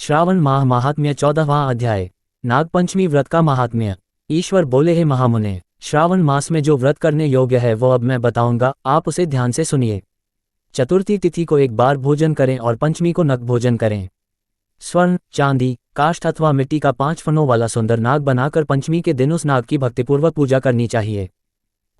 श्रावण माह महात्म्य 14वां अध्याय। नागपंचमी व्रत का महात्म्य। ईश्वर बोले, हे महामुने, श्रावण मास में जो व्रत करने योग्य है वो अब मैं बताऊंगा, आप उसे ध्यान से सुनिए। चतुर्थी तिथि को एक बार भोजन करें और पंचमी को नग भोजन करें। स्वर्ण, चांदी, काष्ठ अथवा मिट्टी का 5 फनों वाला सुंदर नाग बनाकर पंचमी के दिन उस नाग की भक्तिपूर्वक पूजा करनी चाहिए।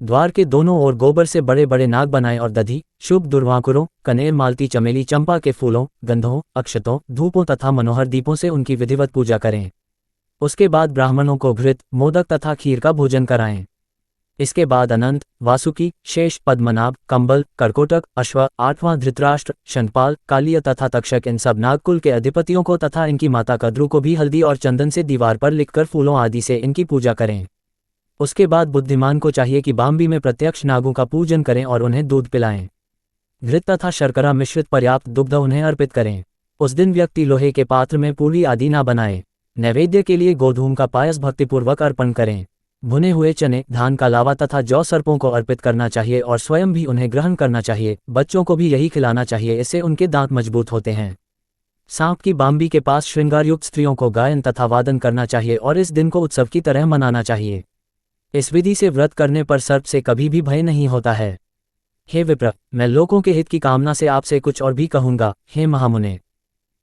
द्वार के दोनों ओर गोबर से बड़े बड़े नाग बनाएं और दधि, शुभ दुर्वांकुरों, कनेर, मालती, चमेली, चंपा के फूलों, गंधों, अक्षतों, धूपों तथा मनोहर दीपों से उनकी विधिवत पूजा करें। उसके बाद ब्राह्मणों को घृत, मोदक तथा खीर का भोजन कराएं। इसके बाद अनंत, वासुकी, शेष, पद्मनाभ, कंबल, करकोटक, अश्व, 8वां धृतराष्ट्र, शंखपाल, कालिय तथा तक्षक इन सब नागकुल के अधिपतियों को तथा इनकी माता कद्रु को भी हल्दी और चंदन से दीवार पर लिखकर फूलों आदि से इनकी पूजा करें। उसके बाद बुद्धिमान को चाहिए कि बाम्बी में प्रत्यक्ष नागों का पूजन करें और उन्हें दूध पिलाएं। घृत तथा शर्करा मिश्रित पर्याप्त दुग्ध उन्हें अर्पित करें। उस दिन व्यक्ति लोहे के पात्र में पूरी आदि ना बनाए। नैवेद्य के लिए गोधूम का पायस भक्तिपूर्वक अर्पण करें। भुने हुए चने, धान का लावा तथा जौ सर्पों को अर्पित करना चाहिए और स्वयं भी उन्हें ग्रहण करना चाहिए। बच्चों को भी यही खिलाना चाहिए, इससे उनके दांत मजबूत होते हैं। सांप की बाम्बी के पास श्रृंगारयुक्त स्त्रियों को गायन तथा वादन करना चाहिए और इस दिन को उत्सव की तरह मनाना चाहिए। इस विधि से व्रत करने पर सर्प से कभी भी भय नहीं होता है। हे विप्र, मैं लोगों के हित की कामना से आपसे कुछ और भी कहूंगा। हे महामुने,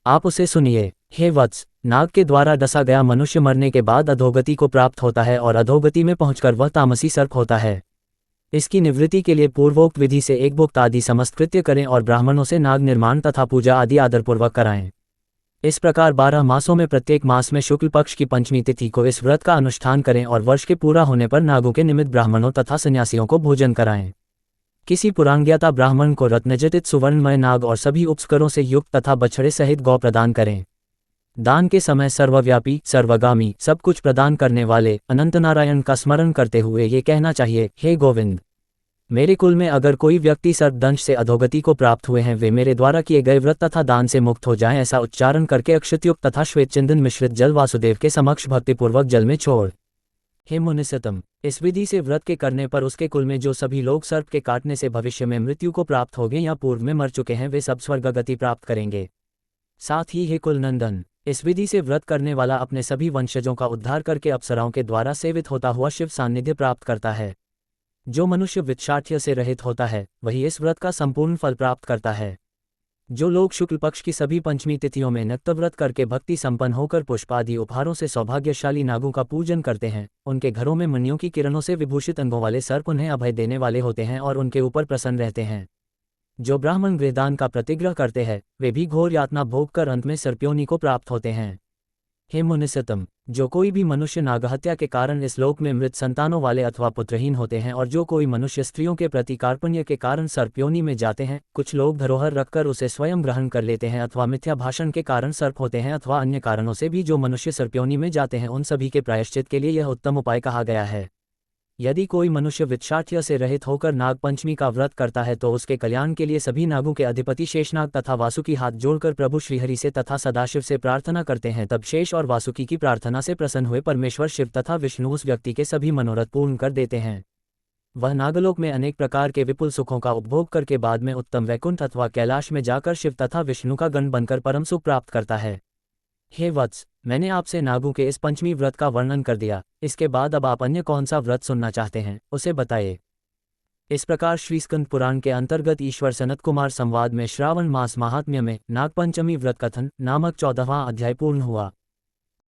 आप उसे सुनिए। हे वत्स, नाग के द्वारा डसा गया मनुष्य मरने के बाद अधोगति को प्राप्त होता है और अधोगति में पहुंचकर वह तामसी सर्प होता है। इसकी निवृत्ति के लिए पूर्वोक्त विधि से एक भुक्त आदि समस्त कृत्य करें और ब्राह्मणों से नाग निर्माण तथा पूजा आदि आदरपूर्वक कराएं। इस प्रकार 12 मासों में प्रत्येक मास में शुक्ल पक्ष की पंचमी तिथि को इस व्रत का अनुष्ठान करें और वर्ष के पूरा होने पर नागों के निमित्त ब्राह्मणों तथा सन्यासियों को भोजन कराएं। किसी पुराणज्ञाता ब्राह्मण को रत्नजटित सुवर्णमय नाग और सभी उपस्करों से युक्त तथा बछड़े सहित गौ प्रदान करें। दान के समय सर्वव्यापी, सर्वगामी, सब कुछ प्रदान करने वाले अनंत नारायण का स्मरण करते हुए ये कहना चाहिए, हे गोविंद, मेरे कुल में अगर कोई व्यक्ति सर्पदंश से अधोगति को प्राप्त हुए हैं, वे मेरे द्वारा किए गए व्रत तथा दान से मुक्त हो जाएं। ऐसा उच्चारण करके अक्षतयुक्त तथा श्वेतचंदन मिश्रित जल वासुदेव के समक्ष भक्तिपूर्वक जल में छोड़। हे मुनिसतम, इस विधि से व्रत के करने पर उसके कुल में जो सभी लोग सर्प के काटने से भविष्य में मृत्यु को प्राप्त होंगे या पूर्व में मर चुके हैं, वे सब स्वर्ग गति प्राप्त करेंगे। साथ ही हे कुलनंदन, इस विधि से व्रत करने वाला अपने सभी वंशजों का उद्धार करके अप्सराओं के द्वारा सेवित होता हुआ शिव सान्निध्य प्राप्त करता है। जो मनुष्य वित्साठ्य से रहित होता है वही इस व्रत का संपूर्ण फल प्राप्त करता है। जो लोग शुक्ल पक्ष की सभी पंचमी तिथियों में नक्तव्रत करके भक्ति संपन्न होकर पुष्प आदि उपहारों से सौभाग्यशाली नागों का पूजन करते हैं, उनके घरों में मणियों की किरणों से विभूषित अंगों वाले सर्प उन्हें अभय देने वाले होते हैं और उनके ऊपर प्रसन्न रहते हैं। जो ब्राह्मण गृहदान का प्रतिग्रह करते हैं वे भी घोर यातना भोग कर अंत में सर्पयोनि को प्राप्त होते हैं। हे मुनिसतम, जो कोई भी मनुष्य नागहत्या के कारण इस लोक में मृत संतानों वाले अथवा पुत्रहीन होते हैं और जो कोई मनुष्य स्त्रियों के प्रति कार्पण्य के कारण सर्पयोनि में जाते हैं, कुछ लोग धरोहर रखकर उसे स्वयं ग्रहण कर लेते हैं अथवा मिथ्या भाषण के कारण सर्प होते हैं अथवा अन्य कारणों से भी जो मनुष्य सर्पयोनि में जाते हैं, उन सभी के प्रायश्चित के लिए यह उत्तम उपाय कहा गया है। यदि कोई मनुष्य वित्साठ्य से रहित होकर नागपंचमी का व्रत करता है तो उसके कल्याण के लिए सभी नागों के अधिपति शेषनाग तथा वासुकी हाथ जोड़कर प्रभु श्रीहरि से तथा सदाशिव से प्रार्थना करते हैं। तब शेष और वासुकी की प्रार्थना से प्रसन्न हुए परमेश्वर शिव तथा विष्णु उस व्यक्ति के सभी मनोरथ पूर्ण कर देते हैं। वह नागलोक में अनेक प्रकार के विपुल सुखों का उपभोग करके बाद में उत्तम वैकुंठ अथवा कैलाश में जाकर शिव तथा विष्णु का गण बनकर परम सुख प्राप्त करता है। हे वत्स, मैंने आपसे नागों के इस पंचमी व्रत का वर्णन कर दिया। इसके बाद अब आप अन्य कौन सा व्रत सुनना चाहते हैं उसे बताइए। इस प्रकार श्री स्कंद पुराण के अंतर्गत ईश्वर सनत कुमार संवाद में श्रावण मास महात्म्य में नागपंचमी व्रत कथन नामक 14वां अध्याय पूर्ण हुआ।